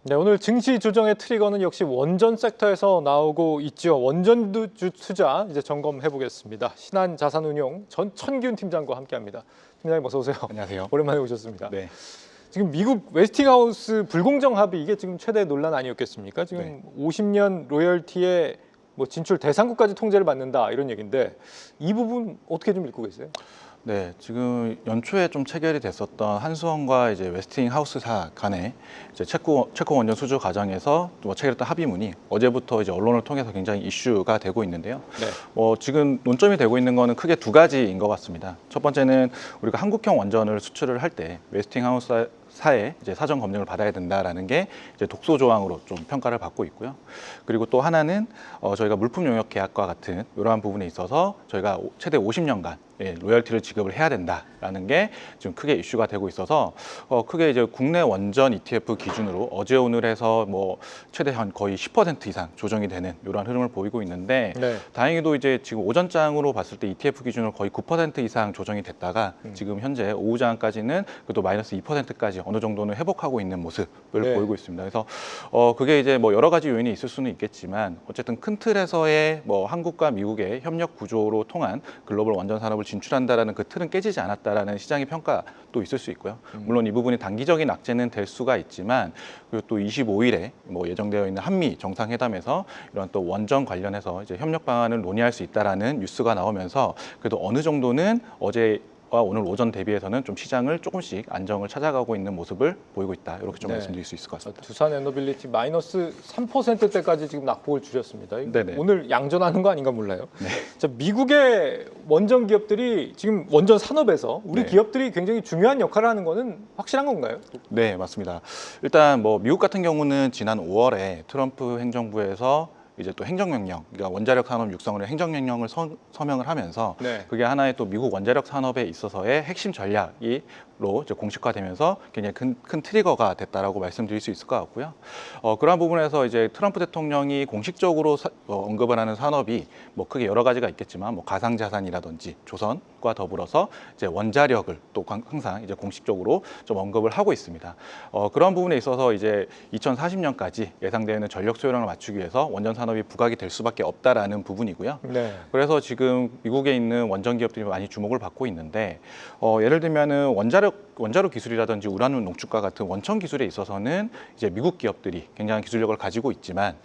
네, 오늘 증시 조정의 트리거는 역시 원전 섹터에서 나오고 있죠. 원전주 투자 이제 점검해 보겠습니다. 신한자산운용 전천균 팀장과 함께합니다. 팀장님 어서 오세요. 안녕하세요. 오랜만에 오셨습니다. 네. 지금 미국 웨스팅하우스 불공정 합의 이게 지금 최대 논란 아니었겠습니까? 지금 네. 50년 로열티에 뭐 진출 대상국까지 통제를 받는다 이런 얘기인데 이 부분 어떻게 좀 읽고 계세요? 네, 지금 연초에 좀 체결이 됐었던 한수원과 이제 웨스팅하우스사 간의 이제 체코 원전 수주 과정에서 뭐 체결했던 합의문이 어제부터 이제 언론을 통해서 굉장히 이슈가 되고 있는데요. 네. 지금 논점이 되고 있는 거는 크게 두 가지인 것 같습니다. 첫 번째는 우리가 한국형 원전을 수출을 할 때 웨스팅하우스사의 이제 사전 검증을 받아야 된다라는 게 이제 독소 조항으로 좀 평가를 받고 있고요. 그리고 또 하나는 저희가 물품 용역 계약과 같은 이러한 부분에 있어서 저희가 최대 50년간 로열티를 지급을 해야 된다라는 게 지금 크게 이슈가 되고 있어서 크게 이제 국내 원전 ETF 기준으로 어제 오늘 해서 뭐 최대 한 거의 10% 이상 조정이 되는 이러한 흐름을 보이고 있는데 네. 다행히도 이제 지금 오전장으로 봤을 때 ETF 기준으로 거의 9% 이상 조정이 됐다가 지금 현재 오후장까지는 그래도 마이너스 2%까지 어느 정도는 회복하고 있는 모습을 네. 보이고 있습니다. 그래서 그게 이제 뭐 여러 가지 요인이 있을 수는 있겠지만 어쨌든 큰 틀에서의 뭐 한국과 미국의 협력 구조로 통한 글로벌 원전 산업을 진출한다라는 그 틀은 깨지지 않았다라는 시장의 평가도 있을 수 있고요. 물론 이 부분이 단기적인 악재는 될 수가 있지만 그리고 또 25일에 뭐 예정되어 있는 한미 정상회담에서 이런 또 원전 관련해서 이제 협력 방안을 논의할 수 있다라는 뉴스가 나오면서 그래도 어느 정도는 어제 오늘 오전 대비해서는 좀 시장을 조금씩 안정을 찾아가고 있는 모습을 보이고 있다. 이렇게 좀 네. 말씀드릴 수 있을 것 같습니다. 두산 에너빌리티 마이너스 3%대까지 지금 낙폭을 줄였습니다. 네네. 오늘 양전하는 거 아닌가 몰라요. 네. 자, 미국의 원전 기업들이 지금 원전 산업에서 우리 네. 기업들이 굉장히 중요한 역할을 하는 거는 확실한 건가요? 네, 맞습니다. 일단 뭐 미국 같은 경우는 지난 5월에 트럼프 행정부에서 이제 또 행정명령, 그러니까 원자력 산업 육성을 행정명령을 서명을 하면서 네. 그게 하나의 또 미국 원자력 산업에 있어서의 핵심 전략으로 이제 공식화되면서 굉장히 큰 트리거가 됐다라고 말씀드릴 수 있을 것 같고요. 그러한 부분에서 이제 트럼프 대통령이 공식적으로 언급을 하는 산업이 뭐 크게 여러 가지가 있겠지만 뭐 가상자산이라든지 조선과 더불어서 이제 원자력을 또 항상 이제 공식적으로 좀 언급을 하고 있습니다. 그런 부분에 있어서 이제 2040년까지 예상되는 전력 소요량을 맞추기 위해서 원전 산업이 부각이 될 수밖에 없다라는 부분이고요. 네. 그래서 지금 미국에 있는 원전 기업들이 많이 주목을 받고 있는데 예를 들면은 원자력 기술이라든지 우라늄 농축과 같은 원천 기술에 있어서는 이제 미국 기업들이 굉장한 기술력을 가지고 있지만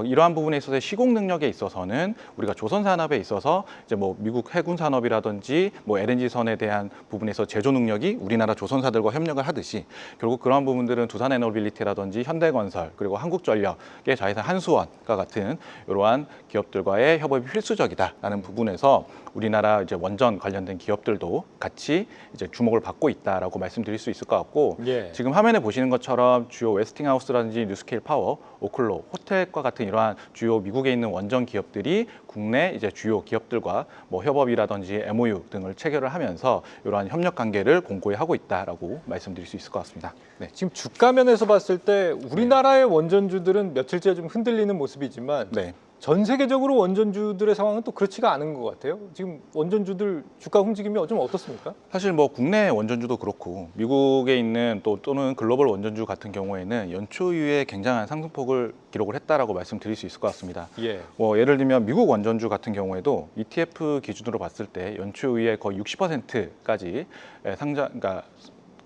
이러한 부분에 있어서 시공 능력에 있어서는 우리가 조선 산업에 있어서 이제 뭐 미국 해군 산업이라든지 뭐 LNG 선에 대한 부분에서 제조 능력이 우리나라 조선사들과 협력을 하듯이 결국 그러한 부분들은 두산 에너빌리티라든지 현대건설 그리고 한국전력의 자회사 한수원과 같은 이러한 기업들과의 협업이 필수적이다라는 부분에서 우리나라 이제 원전 관련된 기업들도 같이 이제 주목을 받고 있다라고 말씀드릴 수 있을 것 같고 예. 지금 화면에 보시는 것처럼 주요 웨스팅하우스라든지 뉴스케일 파워, 오클로, 호텔과 같은 이러한 주요 미국에 있는 원전 기업들이 국내 이제 주요 기업들과 뭐 협업이라든지 MOU 등을 체결을 하면서 이러한 협력 관계를 공고히 하고 있다라고 말씀드릴 수 있을 것 같습니다. 네. 지금 주가 면에서 봤을 때 우리나라의 원전주들은 며칠째 좀 흔들리는 모습이지만 네. 전 세계적으로 원전주들의 상황은 또 그렇지가 않은 것 같아요. 지금 원전주들 주가 움직임이 좀 어떻습니까? 사실 뭐 국내 원전주도 그렇고 미국에 있는 또는 글로벌 원전주 같은 경우에는 연초 이후에 굉장한 상승폭을 기록을 했다라고 말씀드릴 수 있을 것 같습니다. 예. 뭐 예를 들면 미국 원전주 같은 경우에도 ETF 기준으로 봤을 때 연초 이후에 거의 60%까지 그러니까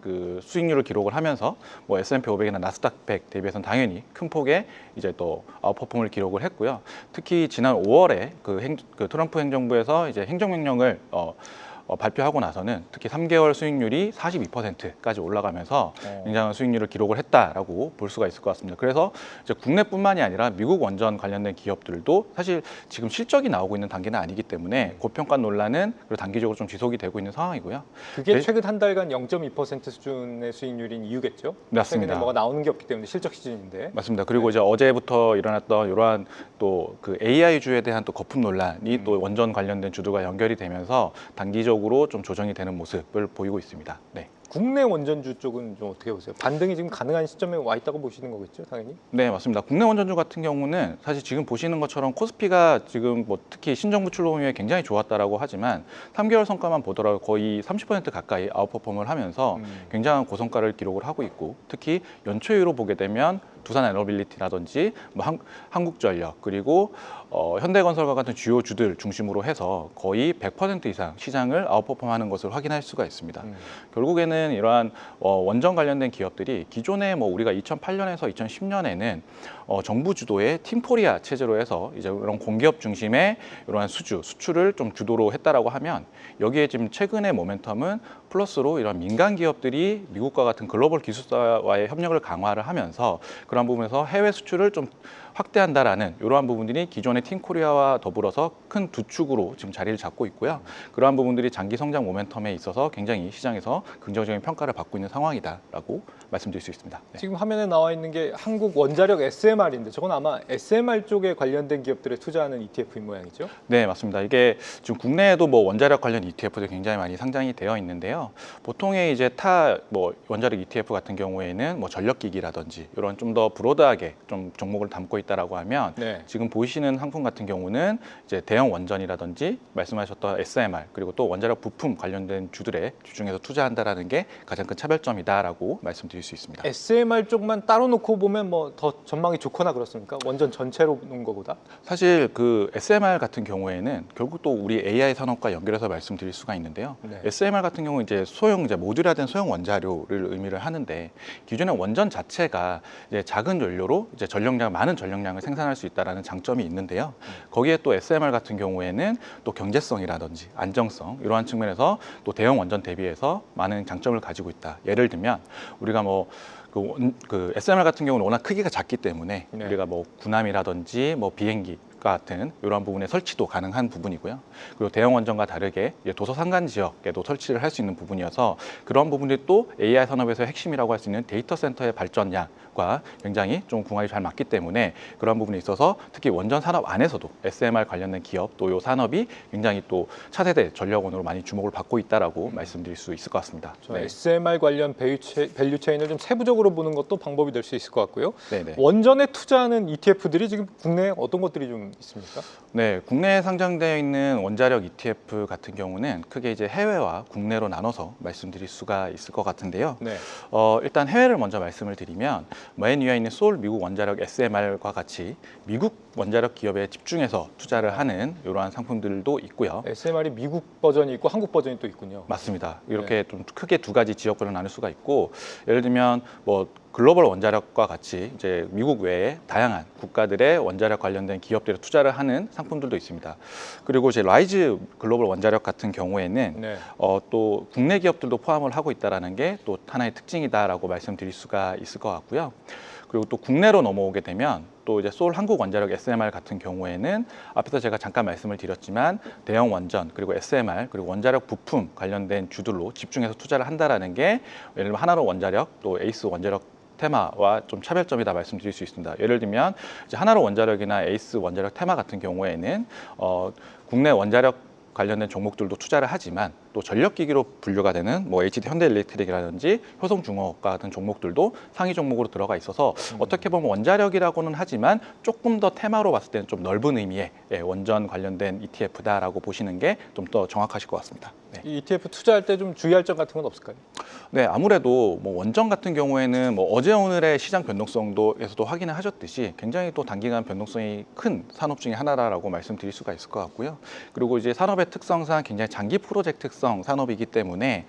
그 수익률을 기록을 하면서 뭐 S&P 500이나 나스닥 100 대비해서는 당연히 큰 폭의 이제 또 아웃퍼폼을 기록을 했고요. 특히 지난 5월에 그 트럼프 행정부에서 이제 행정명령을 발표하고 나서는 특히 3개월 수익률이 42%까지 올라가면서 굉장한 수익률을 기록을 했다라고 볼 수가 있을 것 같습니다. 그래서 이제 국내뿐만이 아니라 미국 원전 관련된 기업들도 사실 지금 실적이 나오고 있는 단계는 아니기 때문에 고평가 논란은 그리고 단기적으로 좀 지속이 되고 있는 상황이고요. 그게 네. 최근 한 달간 0.2% 수준의 수익률인 이유겠죠? 맞습니다. 최근에 뭐가 나오는 게 없기 때문에 실적 시즌인데. 맞습니다. 그리고 이제 어제부터 일어났던 이러한 또 그 AI주에 대한 또 거품 논란이 또 원전 관련된 주들과 연결이 되면서 단기적으로 좀 조정이 되는 모습을 보이고 있습니다. 네. 국내 원전주 쪽은 좀 어떻게 보세요? 반등이 지금 가능한 시점에 와 있다고 보시는 거겠죠, 당연히? 네, 맞습니다. 국내 원전주 같은 경우는 사실 지금 보시는 것처럼 코스피가 지금 뭐 특히 신정부 출범 이후에 굉장히 좋았다라고 하지만 3개월 성과만 보더라도 거의 30% 가까이 아웃퍼폼을 하면서 굉장한 고성과를 기록을 하고 있고 특히 연초 이후로 보게 되면 두산에너빌리티라든지 뭐 한국전력 그리고 현대건설과 같은 주요 주들 중심으로 해서 거의 100% 이상 시장을 아웃퍼폼하는 것을 확인할 수가 있습니다. 결국에는 이러한 원전 관련된 기업들이 기존에 뭐 우리가 2008년에서 2010년에는 정부 주도의 팀코리아 체제로 해서 이제 이런 공기업 중심의 이러한 수출을 좀 주도로 했다라고 하면 여기에 지금 최근의 모멘텀은 플러스로 이런 민간 기업들이 미국과 같은 글로벌 기술사와의 협력을 강화를 하면서 그런 부분에서 해외 수출을 좀 확대한다라는 이러한 부분들이 기존의 팀코리아와 더불어서 큰 두 축으로 지금 자리를 잡고 있고요. 그러한 부분들이 장기 성장 모멘텀에 있어서 굉장히 시장에서 긍정적인 평가를 받고 있는 상황이다라고 말씀드릴 수 있습니다. 네. 지금 화면에 나와 있는 게 한국 원자력 SMR인데 저건 아마 SMR 쪽에 관련된 기업들에 투자하는 ETF인 모양이죠? 네, 맞습니다. 이게 지금 국내에도 뭐 원자력 관련 ETF도 굉장히 많이 상장이 되어 있는데요. 보통의 이제 타 뭐 원자력 ETF 같은 경우에는 뭐 전력기기라든지 이런 좀 더 브로드하게 좀 종목을 담고 있다라고 하면 네. 지금 보이시는 상품 같은 경우는 이제 대형 원전이라든지 말씀하셨던 SMR 그리고 또 원자력 부품 관련된 주들에 주중에서 투자한다라는 게 가장 큰 차별점이다라고 말씀드릴 수 있습니다. SMR 쪽만 따로 놓고 보면 뭐 더 전망이 좋거나 그렇습니까? 원전 전체로 놓은 거보다? 사실 그 SMR 같은 경우에는 결국 또 우리 AI 산업과 연결해서 말씀드릴 수가 있는데요. 네. SMR 같은 경우 이제 이제 모듈화된 소형 원자료를 의미를 하는데 기존의 원전 자체가 이제 작은 연료로 이제 많은 전력량을 생산할 수 있다라는 장점이 있는데요. 거기에 또 SMR 같은 경우에는 또 경제성이라든지 안정성 이러한 측면에서 또 대형 원전 대비해서 많은 장점을 가지고 있다. 예를 들면 우리가 뭐 그 SMR 같은 경우는 워낙 크기가 작기 때문에 네. 우리가 뭐 군함이라든지 뭐 비행기 같은 이러한 부분의 설치도 가능한 부분이고요. 그리고 대형 원전과 다르게 도서 산간 지역에도 설치를 할 수 있는 부분이어서 그런 부분들이 또 AI 산업에서의 핵심이라고 할 수 있는 데이터 센터의 발전량과 굉장히 좀 궁합이 잘 맞기 때문에 그런 부분에 있어서 특히 원전 산업 안에서도 SMR 관련된 기업 또 이 산업이 굉장히 또 차세대 전력원으로 많이 주목을 받고 있다라고 말씀드릴 수 있을 것 같습니다. 네. SMR 관련 밸류 체인을 좀 세부적으로 보는 것도 방법이 될 수 있을 것 같고요. 네네. 원전에 투자하는 ETF들이 지금 국내에 어떤 것들이 좀 있습니까? 네, 국내에 상장되어 있는 원자력 ETF 같은 경우는 크게 이제 해외와 국내로 나눠서 말씀드릴 수가 있을 것 같은데요. 네. 일단 해외를 먼저 말씀을 드리면 맨 위에 있는 소울 미국 원자력 SMR과 같이 미국 원자력 기업에 집중해서 투자를 하는 이러한 상품들도 있고요. SMR이 미국 버전이 있고 한국 버전이 또 있군요. 맞습니다. 이렇게 좀 크게 두 가지 지역별로 나눌 수가 있고 예를 들면 뭐 글로벌 원자력과 같이 이제 미국 외에 다양한 국가들의 원자력 관련된 기업들에 투자를 하는 상품들도 있습니다. 그리고 이제 라이즈 글로벌 원자력 같은 경우에는 네. 또 국내 기업들도 포함을 하고 있다라는 게 또 하나의 특징이다라고 말씀드릴 수가 있을 것 같고요. 그리고 또 국내로 넘어오게 되면 또 이제 소울 한국 원자력 SMR 같은 경우에는 앞에서 제가 잠깐 말씀을 드렸지만 대형 원전 그리고 SMR 그리고 원자력 부품 관련된 주들로 집중해서 투자를 한다라는 게 예를 들면 하나로 원자력 또 에이스 원자력 테마와 좀 차별점이다 말씀드릴 수 있습니다. 예를 들면 이제 하나로 원자력이나 에이스 원자력 테마 같은 경우에는 국내 원자력 관련된 종목들도 투자를 하지만 또 전력기기로 분류가 되는 뭐 HD 현대일렉트릭이라든지 효성중공업과 같은 종목들도 상위 종목으로 들어가 있어서 어떻게 보면 원자력이라고는 하지만 조금 더 테마로 봤을 때는 좀 넓은 의미의 원전 관련된 ETF다라고 보시는 게 좀 더 정확하실 것 같습니다. 네. 이 ETF 투자할 때 좀 주의할 점 같은 건 없을까요? 네, 아무래도 뭐 원전 같은 경우에는 뭐 어제 오늘의 시장 변동성도에서도 확인을 하셨듯이 굉장히 또 단기간 변동성이 큰 산업 중에 하나라고 말씀드릴 수가 있을 것 같고요. 그리고 이제 산업의 특성상 굉장히 장기 프로젝트성 산업이기 때문에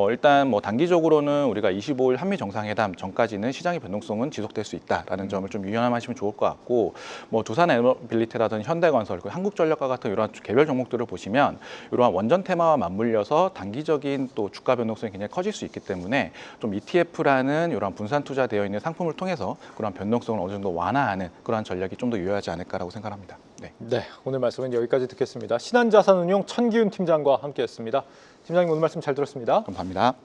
일단 뭐 단기적으로는 우리가 25일 한미 정상회담 전까지는 시장의 변동성은 지속될 수 있다라는 점을 좀 유념하시면 좋을 것 같고 뭐 두산에너빌리티라든지 현대건설, 그리고 한국전력과 같은 이러한 개별 종목들을 보시면 이러한 원전 테마와 맞물려서 단기적인 또 주가 변동성이 굉장히 커질 수 있기 때문에 좀 ETF라는 이런 분산 투자되어 있는 상품을 통해서 그런 변동성을 어느 정도 완화하는 그러한 전략이 좀 더 유효하지 않을까라고 생각합니다. 네. 네, 오늘 말씀은 여기까지 듣겠습니다. 신한자산운용 천기훈 팀장과 함께했습니다. 팀장님 오늘 말씀 잘 들었습니다. 감사합니다.